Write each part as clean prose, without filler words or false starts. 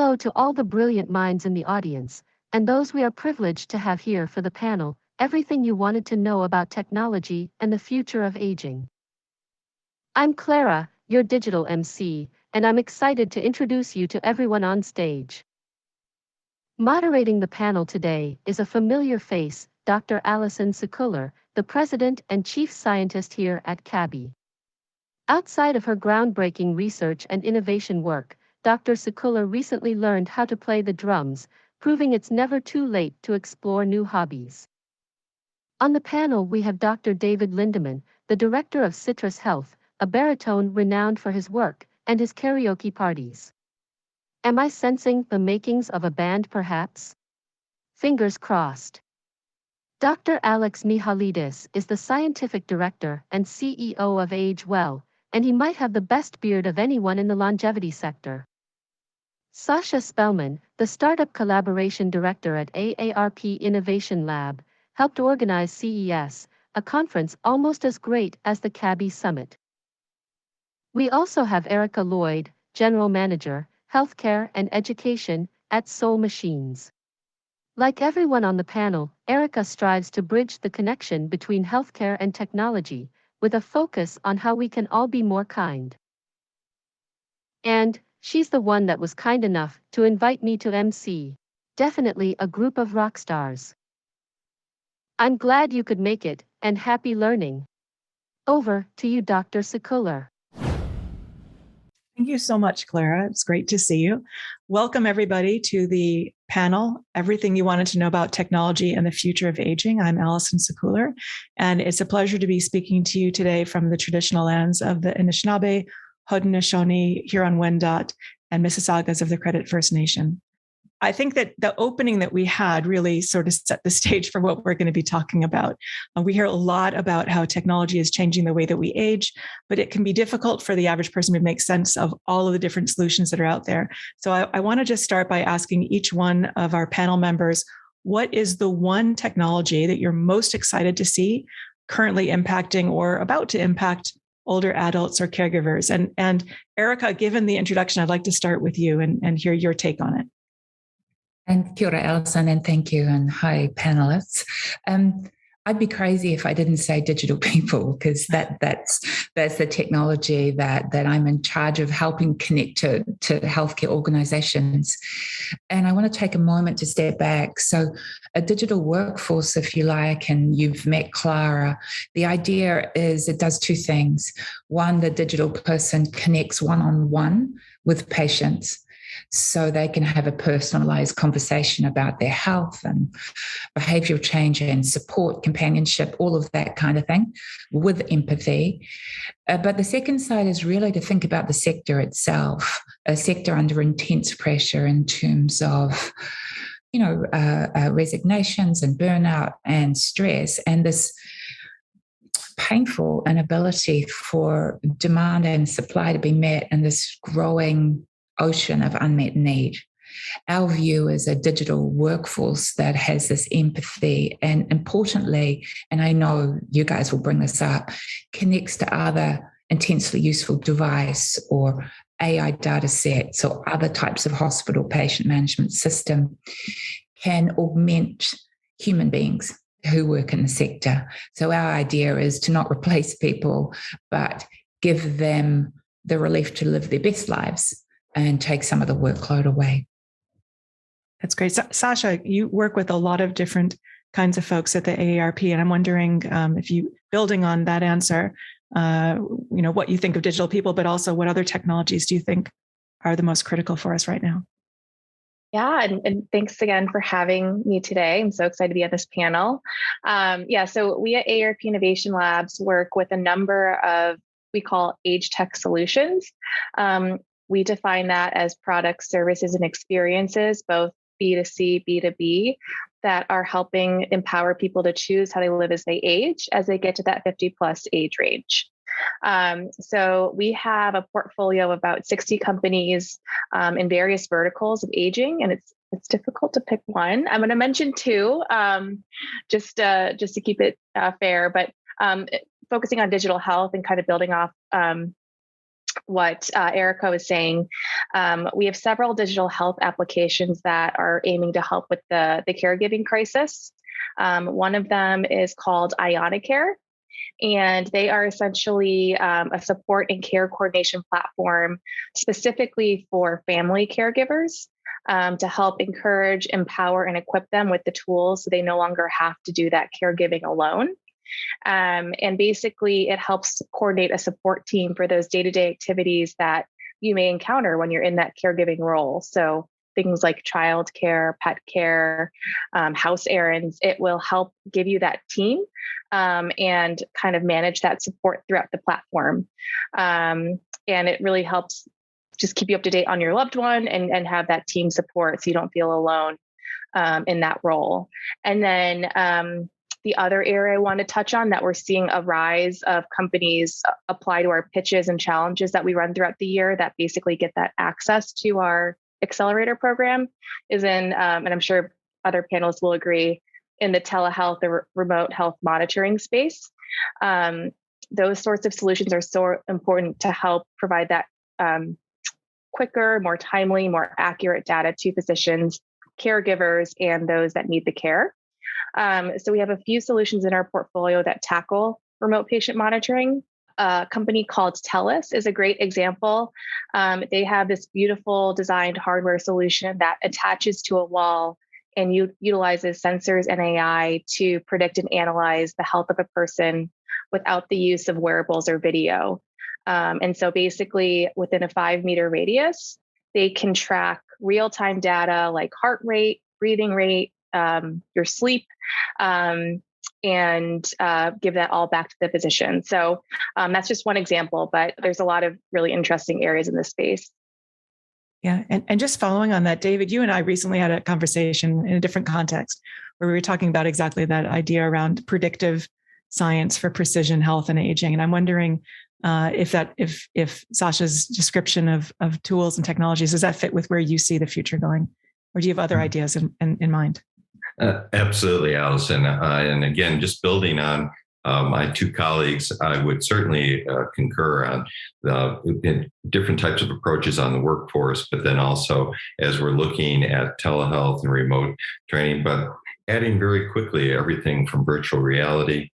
hello to all the brilliant minds in the audience, and those we are privileged to have here for the panel, Everything You Wanted to Know About Technology and the Future of Aging. I'm Clara, your digital MC, and I'm excited to introduce you to everyone on stage. Moderating the panel today is a familiar face, Dr. Allison Sekuler, the President and Chief Scientist here at CABHI. Outside of her groundbreaking research and innovation work, Dr. Sekuler recently learned how to play the drums, proving it's never too late to explore new hobbies. On the panel we have Dr. David Lindeman, the Director of CITRIS Health, a baritone renowned for his work and his karaoke parties. Am I sensing the makings of a band perhaps? Fingers crossed. Dr. Alex Mihailidis is the Scientific Director and CEO of Age Well, and he might have the best beard of anyone in the longevity sector. Sasha Spellman, the Startup Collaboration Director at AARP Innovation Lab, helped organize CES, a conference almost as great as the CABHI Summit. We also have Erica Lloyd, General Manager, Healthcare and Education, at Soul Machines. Like everyone on the panel, Erica strives to bridge the connection between healthcare and technology, with a focus on how we can all be more kind. And she's the one that was kind enough to invite me to MC. Definitely a group of rock stars. I'm glad you could make it, and happy learning. Over to you, Dr. Sekuler. Thank you so much, Clara. It's great to see you. Welcome, everybody, to the panel, Everything You Wanted to Know About Technology and the Future of Aging. I'm Allison Sekuler, and it's a pleasure to be speaking to you today from the traditional lands of the Anishinaabe, Haudenosaunee, Huron-Wendat, and Mississaugas of the Credit First Nation. I think that the opening that we had really sort of set the stage for what we're going to be talking about. We hear a lot about how technology is changing the way that we age, but it can be difficult for the average person to make sense of all of the different solutions that are out there. So I want to just start by asking each one of our panel members, what is the one technology that you're most excited to see currently impacting or about to impact older adults or caregivers? And Erica, given the introduction, I'd like to start with you and hear your take on it. And kia ora, Alison, and thank you, and hi, panelists. I'd be crazy if I didn't say digital people, because that's the technology that I'm in charge of helping connect to healthcare organizations. And I want to take a moment to step back. So a digital workforce, if you like, and you've met Clara, the idea is it does two things. One, the digital person connects one-on-one with patients, so they can have a personalized conversation about their health and behavioral change and support, companionship, all of that kind of thing with empathy. But the second side is really to think about the sector itself, a sector under intense pressure in terms of, resignations and burnout and stress, and this painful inability for demand and supply to be met in this growing ocean of unmet need. Our view is a digital workforce that has this empathy and, importantly, and I know you guys will bring this up, connects to other intensely useful device or AI data sets or other types of hospital patient management system, can augment human beings who work in the sector. So our idea is to not replace people, but give them the relief to live their best lives and take some of the workload away. That's great. Sasha, you work with a lot of different kinds of folks at the AARP, and I'm wondering if you, building on that answer, what you think of digital people, but also what other technologies do you think are the most critical for us right now? Yeah, and thanks again for having me today. I'm so excited to be on this panel. So we at AARP Innovation Labs work with a number of, we call AgeTech solutions. We define that as products, services, and experiences, both B2C, B2B, that are helping empower people to choose how they live as they age, as they get to that 50 plus age range. So we have a portfolio of about 60 companies in various verticals of aging, and it's difficult to pick one. I'm going to mention two, just to keep it fair, but focusing on digital health and kind of building off what Erica was saying, we have several digital health applications that are aiming to help with the caregiving crisis. One of them is called Ionicare, and they are essentially a support and care coordination platform specifically for family caregivers to help encourage, empower, and equip them with the tools so they no longer have to do that caregiving alone. And basically, it helps coordinate a support team for those day-to-day activities that you may encounter when you're in that caregiving role. So things like childcare, pet care, house errands, it will help give you that team and kind of manage that support throughout the platform. And it really helps just keep you up to date on your loved one and have that team support so you don't feel alone in that role. And then the other area I want to touch on that we're seeing a rise of companies apply to our pitches and challenges that we run throughout the year that basically get that access to our accelerator program is in, and I'm sure other panelists will agree, in the telehealth or remote health monitoring space. Those sorts of solutions are so important to help provide that quicker, more timely, more accurate data to physicians, caregivers, and those that need the care. So we have a few solutions in our portfolio that tackle remote patient monitoring. A company called TELUS is a great example. They have this beautiful designed hardware solution that attaches to a wall and utilizes sensors and AI to predict and analyze the health of a person without the use of wearables or video. And so basically within a 5-meter radius, they can track real-time data like heart rate, breathing rate, your sleep, and give that all back to the physician. So that's just one example, but there's a lot of really interesting areas in this space. Yeah. And just following on that, David, you and I recently had a conversation in a different context where we were talking about exactly that idea around predictive science for precision health and aging. And I'm wondering if Sasha's description of tools and technologies, does that fit with where you see the future going? Or do you have other ideas in mind? Absolutely, Allison. And again, just building on my two colleagues, I would certainly concur on the different types of approaches on the workforce, but then also as we're looking at telehealth and remote training, but adding very quickly everything from virtual reality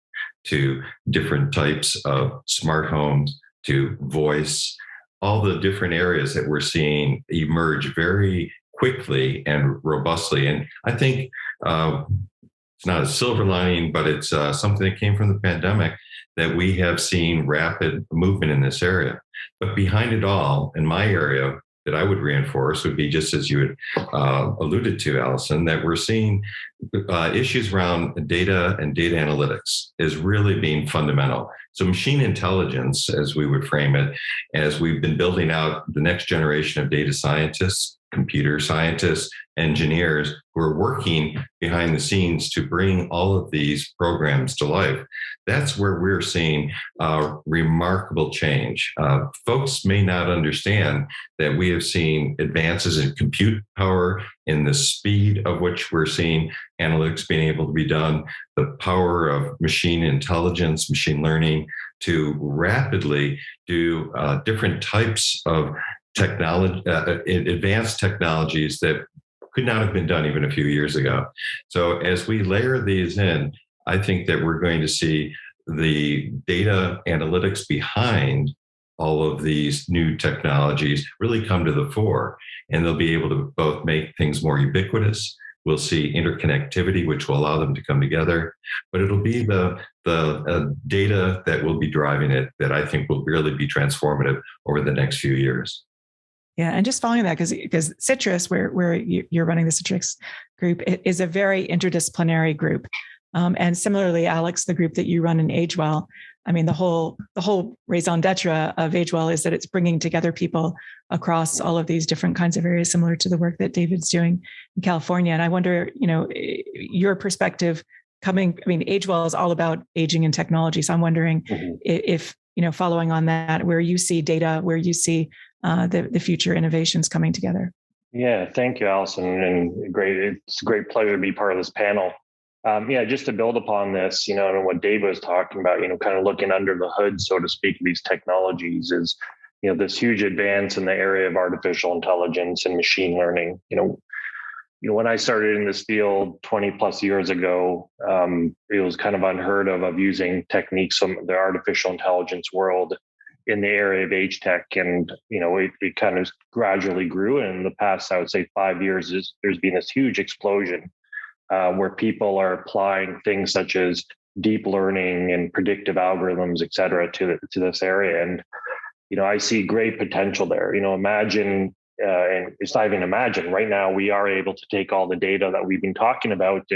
to different types of smart homes to voice, all the different areas that we're seeing emerge very quickly and robustly. And I think it's not a silver lining, but it's something that came from the pandemic that we have seen rapid movement in this area. But behind it all, in my area that I would reinforce would be just as you had alluded to, Allison, that we're seeing issues around data and data analytics is really being fundamental. So machine intelligence, as we would frame it, as we've been building out the next generation of data scientists, computer scientists, engineers who are working behind the scenes to bring all of these programs to life. That's where we're seeing remarkable change. Folks may not understand that we have seen advances in compute power, in the speed of which we're seeing analytics being able to be done, the power of machine intelligence, machine learning to rapidly do different types of technology, advanced technologies that could not have been done even a few years ago. So as we layer these in, I think that we're going to see the data analytics behind all of these new technologies really come to the fore, and they'll be able to both make things more ubiquitous. We'll see interconnectivity, which will allow them to come together, but it'll be the data that will be driving it that I think will really be transformative over the next few years. Yeah, and just following that, because CITRIS, where you're running the CITRIS group, it is a very interdisciplinary group, and similarly, Alex, the group that you run in AgeWell, I mean, the whole raison d'etre of AgeWell is that it's bringing together people across all of these different kinds of areas, similar to the work that David's doing in California. And I wonder, your perspective AgeWell is all about aging and technology. So I'm wondering if, following on that, where you see data, where you see the future innovations coming together. Yeah, thank you, Allison. And it's a great pleasure to be part of this panel. Just to build upon this, and what Dave was talking about, kind of looking under the hood, so to speak, of these technologies is, this huge advance in the area of artificial intelligence and machine learning. When I started in this field 20 plus years ago, it was kind of unheard of using techniques from the artificial intelligence world in the area of AgeTech. And, it kind of gradually grew. And in the past, I would say 5 years, there's been this huge explosion where people are applying things such as deep learning and predictive algorithms, et cetera, to this area. And, I see great potential there. Imagine, and it's not even imagine, right now we are able to take all the data that we've been talking about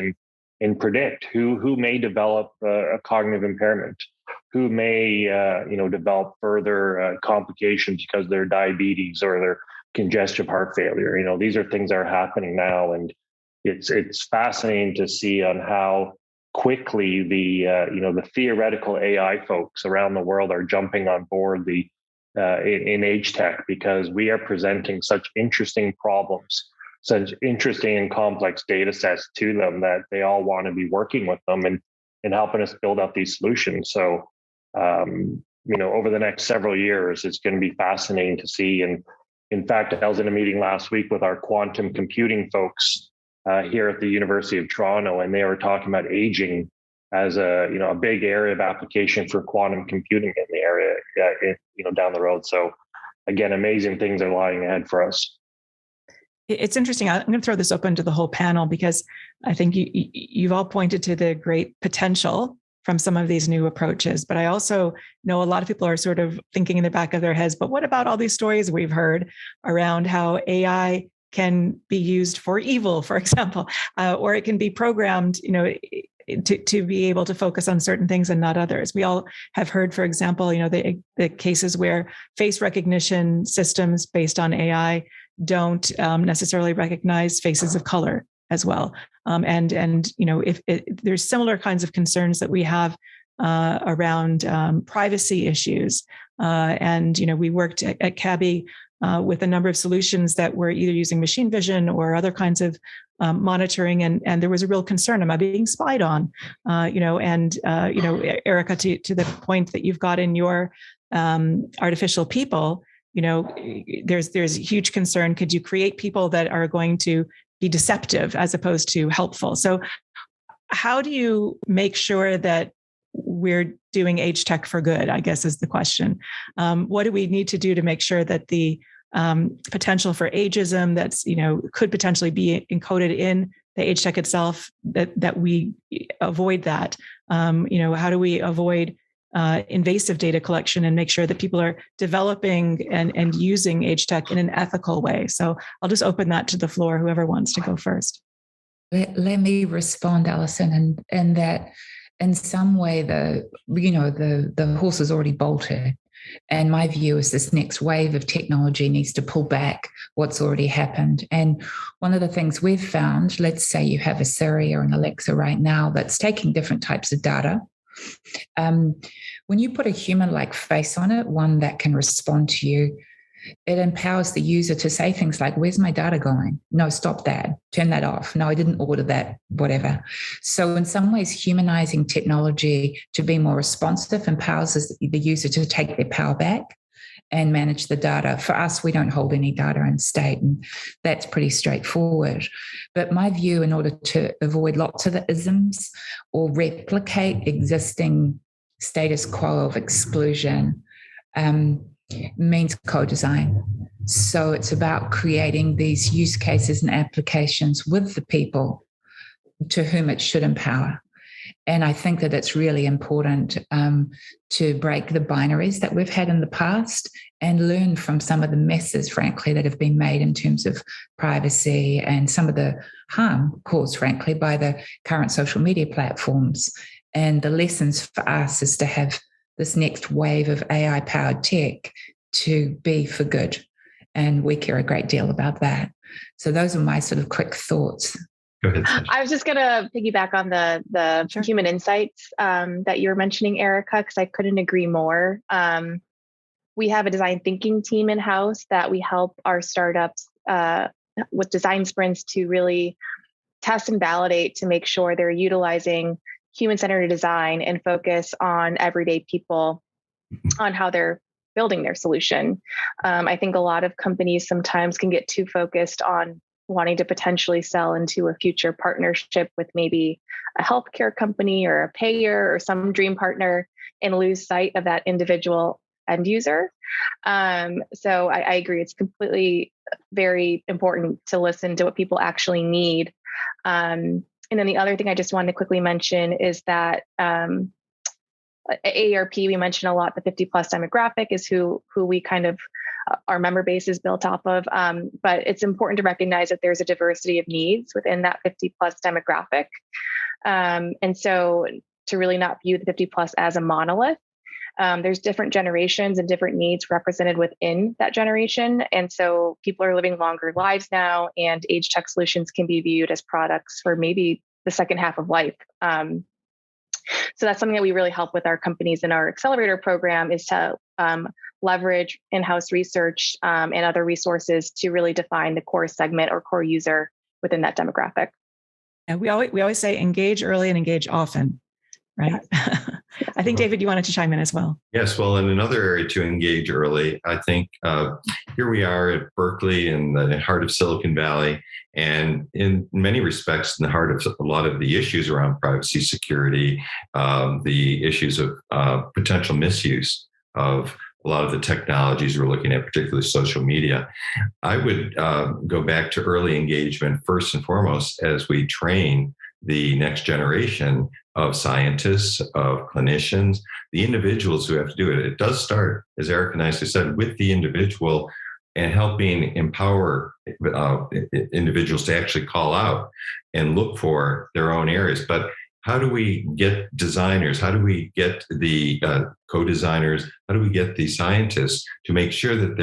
and predict who may develop a cognitive impairment, who may develop further complications because of their diabetes or their congestive heart failure. These are things that are happening now, and it's fascinating to see on how quickly the theoretical AI folks around the world are jumping on board in AgeTech, because we are presenting such interesting problems, such interesting and complex data sets to them that they all want to be working with them and helping us build out these solutions. So, over the next several years, it's going to be fascinating to see. And in fact, I was in a meeting last week with our quantum computing folks here at the University of Toronto, and they were talking about aging as a big area of application for quantum computing in the area, down the road. So again, amazing things are lying ahead for us. It's interesting. I'm going to throw this open to the whole panel, because I think you've all pointed to the great potential from some of these new approaches. But I also know a lot of people are sort of thinking in the back of their heads, but what about all these stories we've heard around how AI can be used for evil, for example, or it can be programmed, to be able to focus on certain things and not others. We all have heard, for example, the cases where face recognition systems based on AI don't necessarily recognize faces of color as well. If there's similar kinds of concerns that we have around privacy issues. We worked at CABHI with a number of solutions that were either using machine vision or other kinds of monitoring, and there was a real concern: am I being spied on? Erica, to the point that you've got in your artificial people, there's huge concern. Could you create people that are going to be deceptive as opposed to helpful? So, how do you make sure that we're doing AgeTech for good, I guess, is the question. What do we need to do to make sure that the potential for ageism that's, could potentially be encoded in the AgeTech itself, that we avoid that? How do we avoid invasive data collection and make sure that people are developing and using AgeTech in an ethical way? So I'll just open that to the floor, whoever wants to go first. Let me respond, Allison, and that in some way the horse is already bolted. And my view is this next wave of technology needs to pull back what's already happened. And one of the things we've found, let's say you have a Siri or an Alexa right now that's taking different types of data. When you put a human-like face on it, one that can respond to you, it empowers the user to say things like, where's my data going? No, stop that. Turn that off. No, I didn't order that, whatever. So in some ways, humanizing technology to be more responsive empowers the user to take their power back and manage the data. For us, we don't hold any data in state, and that's pretty straightforward. But my view, in order to avoid lots of the isms or replicate existing status quo of exclusion, means co-design. So it's about creating these use cases and applications with the people to whom it should empower. And I think that it's really important to break the binaries that we've had in the past and learn from some of the messes, frankly, that have been made in terms of privacy and some of the harm caused, frankly, by the current social media platforms. And the lessons for us is to have this next wave of AI-powered tech to be for good. And we care a great deal about that. So those are my sort of quick thoughts. Go ahead, Sasha. I was just going to piggyback on the Sure. human insights that you were mentioning, Erica, because I couldn't agree more. We have a design thinking team in-house that we help our startups with design sprints to really test and validate to make sure they're utilizing human-centered design and focus on everyday people, on how they're building their solution. I think a lot of companies sometimes can get too focused on wanting to potentially sell into a future partnership with maybe a healthcare company or a payer or some dream partner and lose sight of that individual end user. So I agree. It's completely very important to listen to what people actually need. And then the other thing I just wanted to quickly mention is that AARP, we mentioned a lot, the 50 plus demographic is who we kind of, our member base is built off of. But it's important to recognize that there's a diversity of needs within that 50 plus demographic. And so to really not view the 50 plus as a monolith, there's different generations and different needs represented within that generation. And so people are living longer lives now, and AgeTech solutions can be viewed as products for maybe the second half of life. So that's something that we really help with our companies in our accelerator program, is to leverage in-house research and other resources to really define the core segment or core user within that demographic. And we always say engage early and engage often, right? Yes. I think, David, you wanted to chime in as well. Yes, well, in another area to engage early, I think here we are at Berkeley in the heart of Silicon Valley, and in many respects, in the heart of a lot of the issues around privacy, security, the issues of potential misuse of a lot of the technologies we're looking at, particularly social media. I would go back to early engagement first and foremost as we train the next generation of scientists, of clinicians, the individuals who have to do it. It does start, as Erica nicely said, with the individual and helping empower individuals to actually call out and look for their own areas. But how do we get designers? How do we get the co-designers? How do we get the scientists to make sure that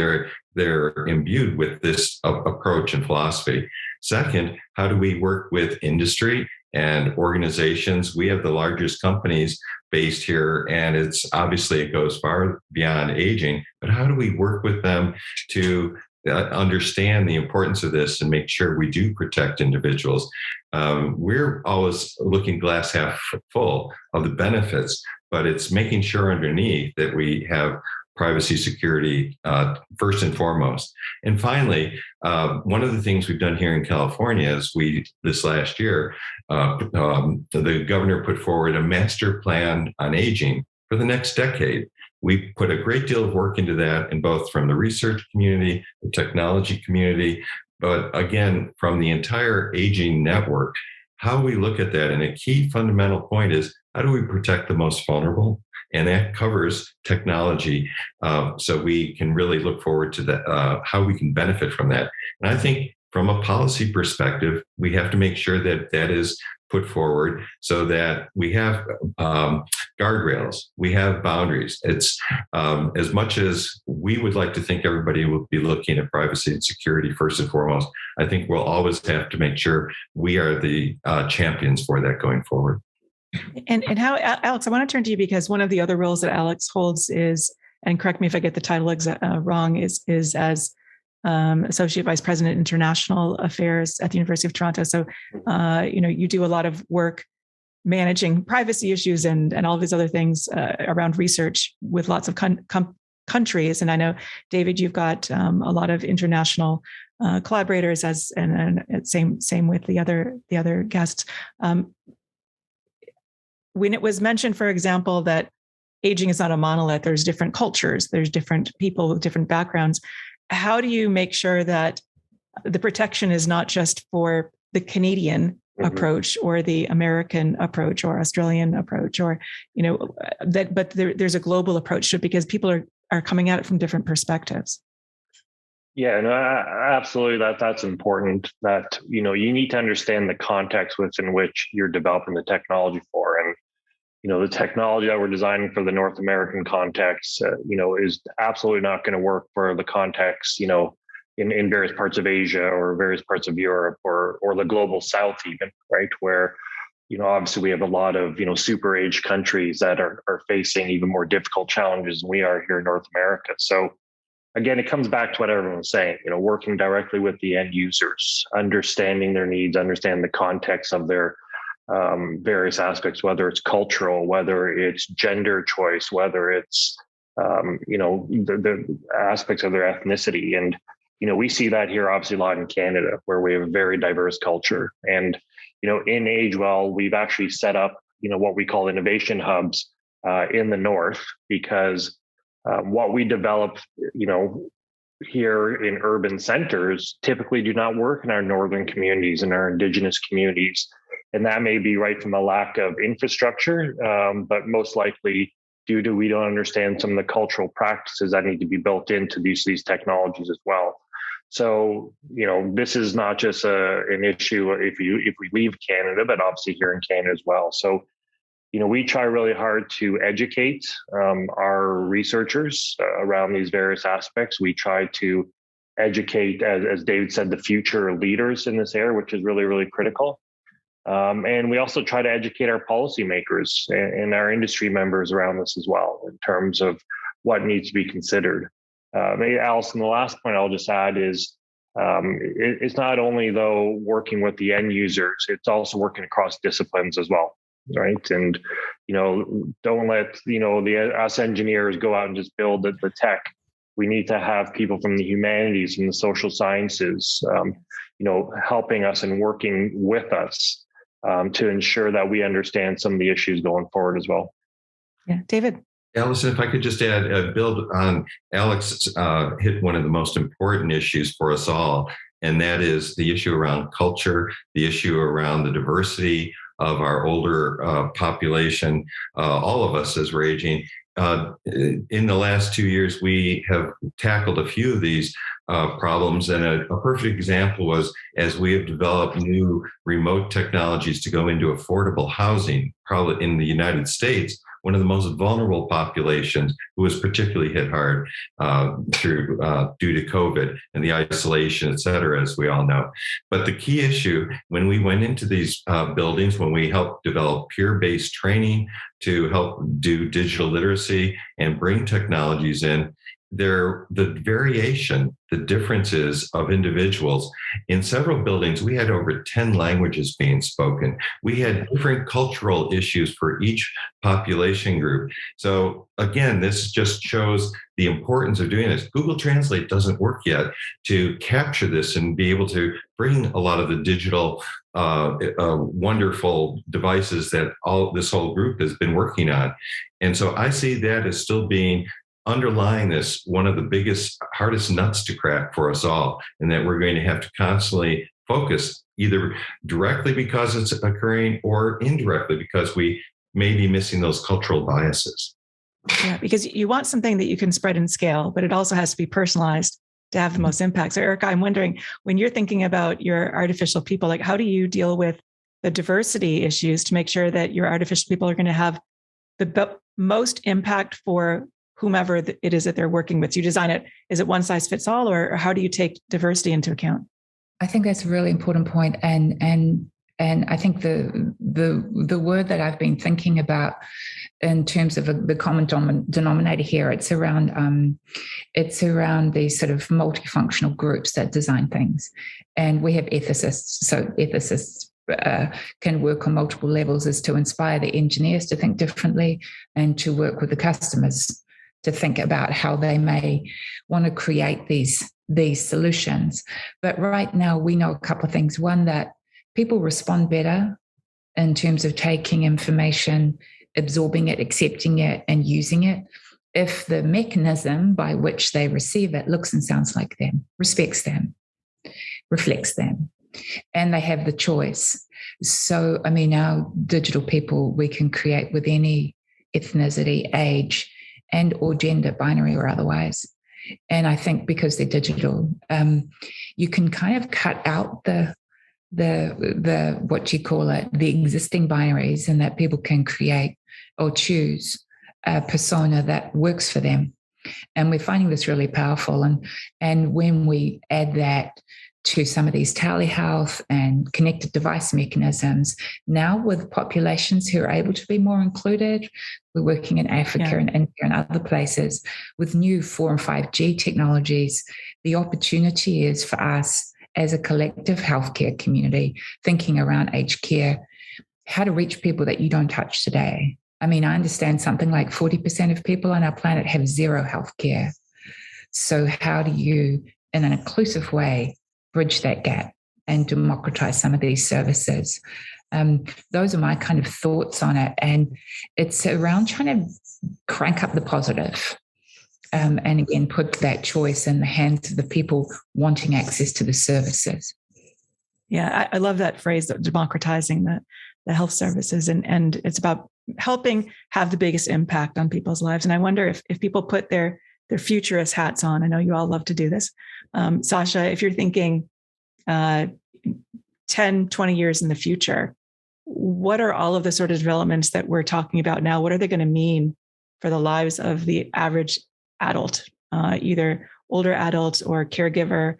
they're imbued with this approach and philosophy? Second, how do we work with industry and organizations? We have the largest companies based here, and it's obviously it goes far beyond aging, but how do we work with them to understand the importance of this and make sure we do protect individuals? We're always looking glass half full of the benefits, but it's making sure underneath that we have privacy, security, first and foremost. And finally, one of the things we've done here in California is this last year, the governor put forward a master plan on aging for the next decade. We put a great deal of work into that, and both from the research community, the technology community, but again, from the entire aging network, how we look at that. And a key fundamental point is, how do we protect the most vulnerable? And that covers technology. So we can really look forward to that, how we can benefit from that. And I think from a policy perspective, we have to make sure that that is put forward so that we have guardrails, we have boundaries. It's as much as we would like to think everybody will be looking at privacy and security first and foremost, I think we'll always have to make sure we are the champions for that going forward. And how, Alex, I want to turn to you, because one of the other roles that Alex holds is, and correct me if I get the title wrong, is as Associate Vice President, International Affairs at the University of Toronto. So, you do a lot of work managing privacy issues and all of these other things around research with lots of countries. And I know, David, you've got a lot of international collaborators, and same with the other guests. When it was mentioned, for example, that aging is not a monolith, there's different cultures, there's different people with different backgrounds. How do you make sure that the protection is not just for the Canadian approach or the American approach or Australian approach, or, but there's a global approach to it, because people are coming at it from different perspectives? Yeah, no, absolutely. That's important. That, you need to understand the context within which you're developing the technology for. And, the technology that we're designing for the North American context, is absolutely not going to work for the context, in various parts of Asia or various parts of Europe or the global South even, right? Where, obviously we have a lot of, super aged countries that are facing even more difficult challenges than we are here in North America. So again, it comes back to what everyone's saying, working directly with the end users, understanding their needs, understand the context of their various aspects, whether it's cultural, whether it's gender choice, whether it's the aspects of their ethnicity. And, we see that here obviously a lot in Canada, where we have a very diverse culture. And, in AgeWell, we've actually set up, what we call innovation hubs in the north, because what we develop, here in urban centers typically do not work in our northern communities and our Indigenous communities. And that may be right from a lack of infrastructure, but most likely due to we don't understand some of the cultural practices that need to be built into these technologies as well. So, this is not just an issue if we leave Canada, but obviously here in Canada as well. So, we try really hard to educate our researchers around these various aspects. We try to educate, as David said, the future leaders in this area, which is really, really critical. And we also try to educate our policymakers and our industry members around this as well, in terms of what needs to be considered. Maybe Allison, the last point I'll just add is it's not only though working with the end users, it's also working across disciplines as well. Right. And, don't let, us engineers go out and just build the tech. We need to have people from the humanities and the social sciences, helping us and working with us to ensure that we understand some of the issues going forward as well. Yeah. David. Allison, if I could just add, build on Alex hit one of the most important issues for us all, and that is the issue around culture, the issue around the diversity of our older population, all of us as we're aging. In the last 2 years, we have tackled a few of these problems. And a perfect example was as we have developed new remote technologies to go into affordable housing, probably in the United States, one of the most vulnerable populations who was particularly hit hard due to COVID and the isolation, et cetera, as we all know. But the key issue when we went into these buildings, when we helped develop peer-based training to help do digital literacy and bring technologies in, the variation, the differences of individuals. In several buildings, we had over 10 languages being spoken. We had different cultural issues for each population group. So again, this just shows the importance of doing this. Google Translate doesn't work yet to capture this and be able to bring a lot of the digital wonderful devices that this whole group has been working on. And so I see that as still being underlying this, one of the biggest, hardest nuts to crack for us all, and that we're going to have to constantly focus either directly because it's occurring or indirectly because we may be missing those cultural biases. Yeah, because you want something that you can spread and scale, but it also has to be personalized to have the most impact. So Erica, I'm wondering, when you're thinking about your artificial people, like how do you deal with the diversity issues to make sure that your artificial people are going to have the most impact for whomever it is that they're working with? You design it, is it one size fits all, or how do you take diversity into account? I think that's a really important point. And I think the word that I've been thinking about in terms of the common denominator here, it's around these sort of multifunctional groups that design things. And we have ethicists. So ethicists can work on multiple levels as to inspire the engineers to think differently and to work with the customers to think about how they may want to create these solutions. But right now we know a couple of things. One, that people respond better in terms of taking information, absorbing it, accepting it, and using it if the mechanism by which they receive it looks and sounds like them, respects them, reflects them, and they have the choice. So, I mean, our digital people, we can create with any ethnicity, age, and or gender, binary or otherwise. And I think because they're digital, you can kind of cut out the what you call it, the existing binaries, and that people can create or choose a persona that works for them. And we're finding this really powerful. And when we add that to some of these telehealth and connected device mechanisms, now with populations who are able to be more included, we're working in Africa and India and other places with new 4 and 5G technologies. The opportunity is for us as a collective healthcare community, thinking around aged care, how to reach people that you don't touch today, I mean, I understand something like 40% of people on our planet have zero healthcare. So how do you, in an inclusive way, bridge that gap and democratize some of these services? Those are my kind of thoughts on it. And it's around trying to crank up the positive. And again, put that choice in the hands of the people wanting access to the services. Yeah, I love that phrase, democratizing the health services. And it's about helping have the biggest impact on people's lives. And I wonder if people put their futurist hats on. I know you all love to do this. Sasha, if you're thinking 10, 20 years in the future, what are all of the sort of developments that we're talking about now? What are they going to mean for the lives of the average adult, either older adults or caregiver?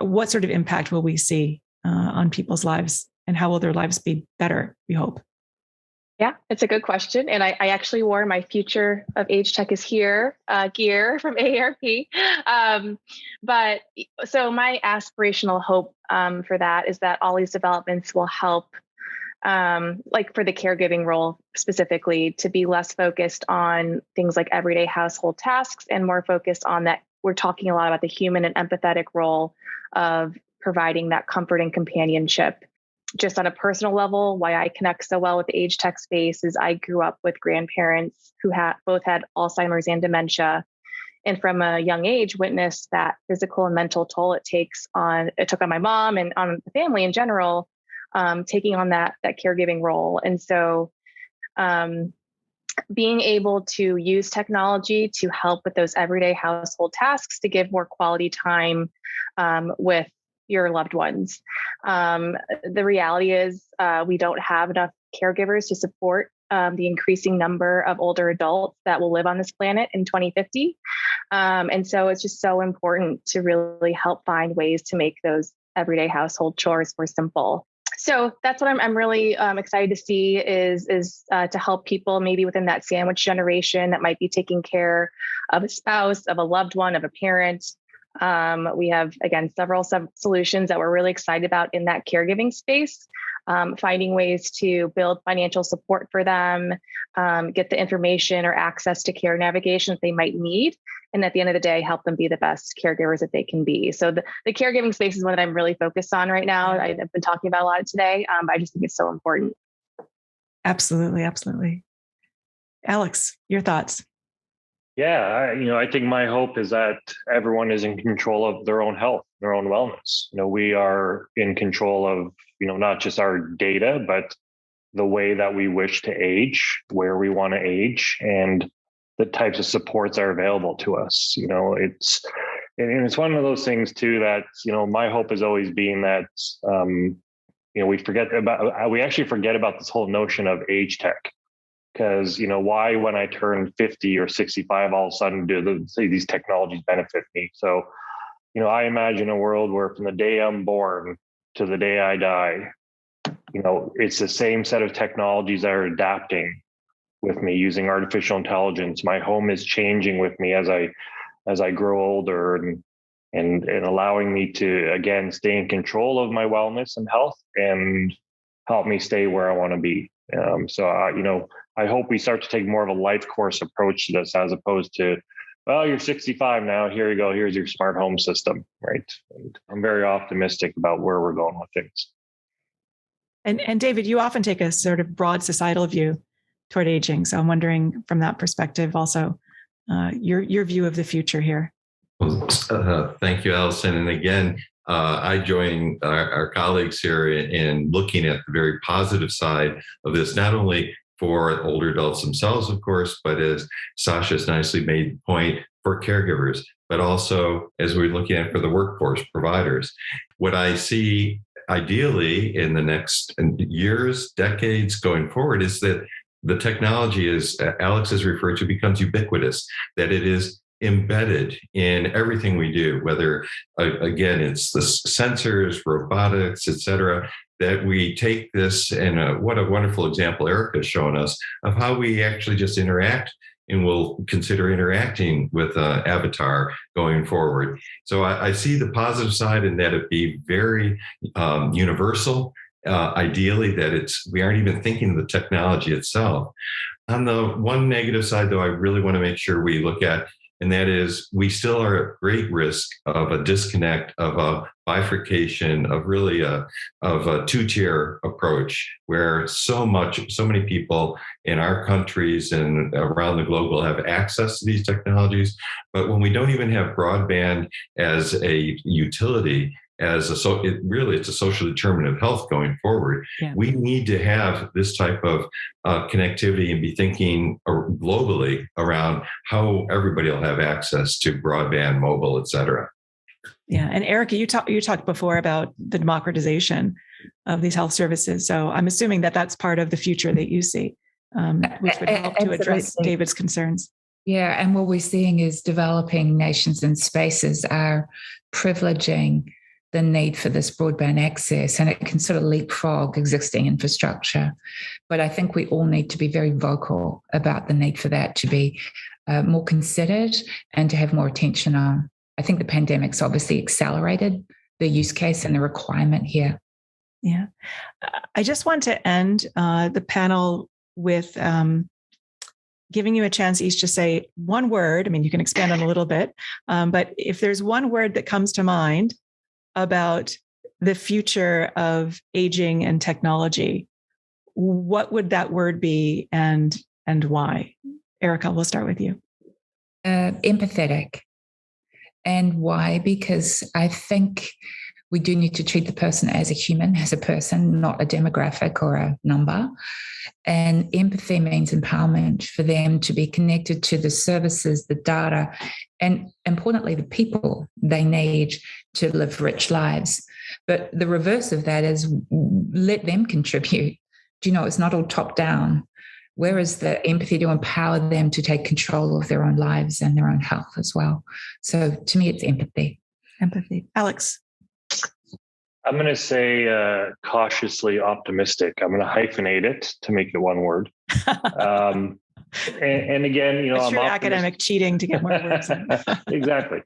What sort of impact will we see on people's lives, and how will their lives be better, we hope? Yeah, it's a good question. And I actually wore my Future of AgeTech is Here gear from AARP. But so my aspirational hope for that is that all these developments will help, like for the caregiving role specifically, to be less focused on things like everyday household tasks and more focused on that. We're talking a lot about the human and empathetic role of providing that comfort and companionship. Just on a personal level, why I connect so well with the age tech space is I grew up with grandparents who both had Alzheimer's and dementia. And from a young age, witnessed that physical and mental toll it took on my mom and on the family in general, taking on that caregiving role. And so being able to use technology to help with those everyday household tasks to give more quality time with your loved ones. The reality is we don't have enough caregivers to support the increasing number of older adults that will live on this planet in 2050. And so it's just so important to really help find ways to make those everyday household chores more simple. So that's what I'm really excited to see is to help people maybe within that sandwich generation that might be taking care of a spouse, of a loved one, of a parent. We have, again, several solutions that we're really excited about in that caregiving space, finding ways to build financial support for them, get the information or access to care navigation that they might need. And at the end of the day, help them be the best caregivers that they can be. So the caregiving space is one that I'm really focused on right now. I've been talking about a lot today, but I just think it's so important. Absolutely. Absolutely. Alex, your thoughts? Yeah, I think my hope is that everyone is in control of their own health, their own wellness. We are in control of, not just our data, but the way that we wish to age, where we want to age, and the types of supports are available to us. It's one of those things too that, my hope has always been that, we actually forget about this whole notion of age tech. Because, why when I turn 50 or 65, all of a sudden do these technologies benefit me? So, I imagine a world where from the day I'm born to the day I die, it's the same set of technologies that are adapting with me using artificial intelligence. My home is changing with me as I grow older and allowing me to, again, stay in control of my wellness and health and help me stay where I want to be. I hope we start to take more of a life course approach to this as opposed to, well, you're 65 now, here you go, here's your smart home system, right? And I'm very optimistic about where we're going with things. And David, you often take a sort of broad societal view toward aging. So I'm wondering from that perspective also, your view of the future here. Well, thank you, Allison. And again, I join our colleagues here in looking at the very positive side of this, not only for older adults themselves, of course, but as Sasha's nicely made the point, for caregivers, but also as we're looking at for the workforce providers. What I see ideally in the next years, decades going forward is that the technology, as Alex has referred to, becomes ubiquitous, that it is embedded in everything we do, whether, again, it's the sensors, robotics, et cetera, that we take this and what a wonderful example Erica's shown us of how we actually just interact and we'll consider interacting with Avatar going forward. So I see the positive side in that it be very universal, ideally that we aren't even thinking of the technology itself. On the one negative side, though, I really want to make sure we look at, and that is we still are at great risk of a disconnect, of a bifurcation, of really of a two-tier approach where so many people in our countries and around the globe will have access to these technologies. But when we don't even have broadband as a utility, it's a social determinant of health going forward. Yeah. We need to have this type of connectivity and be thinking globally around how everybody will have access to broadband, mobile, et cetera. Yeah, and Erica, you talked before about the democratization of these health services. So I'm assuming that that's part of the future that you see, which would help to address David's concerns. Yeah, and what we're seeing is developing nations and spaces are privileging the need for this broadband access, and it can sort of leapfrog existing infrastructure. But I think we all need to be very vocal about the need for that to be more considered and to have more attention on. I think the pandemic's obviously accelerated the use case and the requirement here. Yeah. I just want to end the panel with giving you a chance each to say one word. I mean, you can expand on a little bit, but if there's one word that comes to mind about the future of aging and technology, what would that word be and why? Erica, we'll start with you. Empathetic. And why? Because I think we do need to treat the person as a human, as a person, not a demographic or a number. And empathy means empowerment for them to be connected to the services, the data, and importantly, the people they need to live rich lives. But the reverse of that is let them contribute. Do you know, it's not all top down. Where is the empathy to empower them to take control of their own lives and their own health as well? So to me, it's empathy. Empathy. Alex? I'm going to say cautiously optimistic. I'm going to hyphenate it to make it one word. And again, you know, I'm academic cheating to get more words in. Exactly.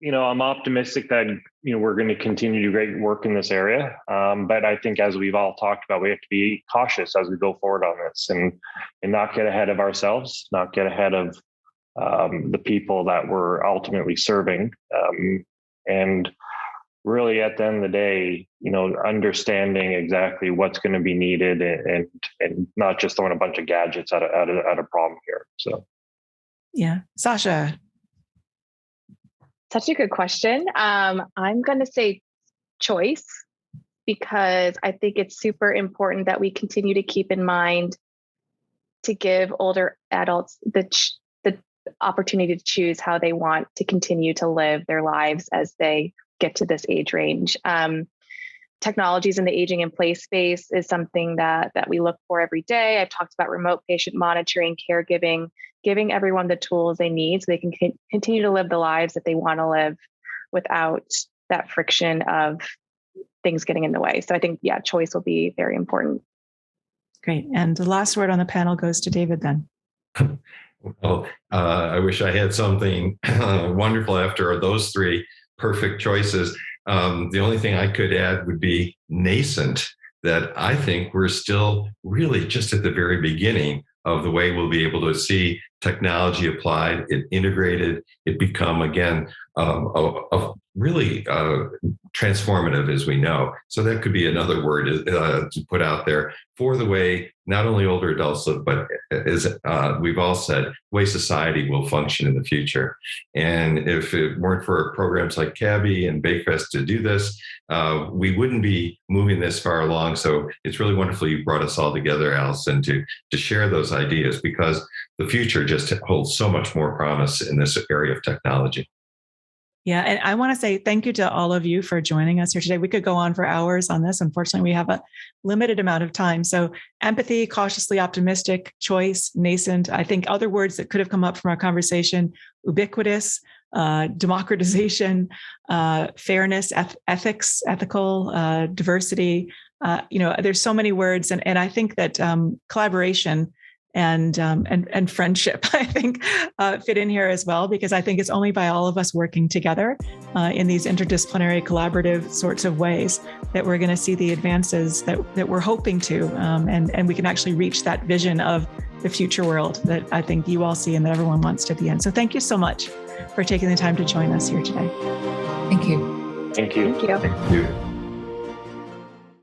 You know, I'm optimistic that, you know, we're going to continue to do great work in this area. But I think as we've all talked about, we have to be cautious as we go forward on this and not get ahead of ourselves, not get ahead of the people that we're ultimately serving. And really at the end of the day, you know, understanding exactly what's going to be needed and not just throwing a bunch of gadgets at a problem here. So, yeah. Sasha. Such a good question. I'm going to say choice, because I think it's super important that we continue to keep in mind to give older adults the opportunity to choose how they want to continue to live their lives as they get to this age range. Technologies in the aging in place space is something that we look for every day. I've talked about remote patient monitoring, caregiving, giving everyone the tools they need so they can continue to live the lives that they want to live without that friction of things getting in the way. So I think, yeah, choice will be very important. Great. And the last word on the panel goes to David then. Well, I wish I had something wonderful after those three perfect choices. The only thing I could add would be nascent, that I think we're still really just at the very beginning of the way we'll be able to see technology applied, it integrated, it become, again, really transformative, as we know. So that could be another word to put out there for the way not only older adults live, but as we've all said, way society will function in the future. And if it weren't for programs like CABHI and Baycrest to do this, we wouldn't be moving this far along. So it's really wonderful you brought us all together, Allison, to share those ideas, because the future just holds so much more promise in this area of technology. Yeah, and I want to say thank you to all of you for joining us here today. We could go on for hours on this. Unfortunately, we have a limited amount of time. So empathy, cautiously optimistic, choice, nascent. I think other words that could have come up from our conversation: ubiquitous, democratization, fairness, ethics, ethical, diversity. There's so many words. And I think that collaboration and friendship, I think, fit in here as well, because I think it's only by all of us working together in these interdisciplinary, collaborative sorts of ways that we're going to see the advances that we're hoping to, and we can actually reach that vision of the future world that I think you all see and that everyone wants to be in. So thank you so much for taking the time to join us here today. Thank you. Thank you. Thank you. Thank you.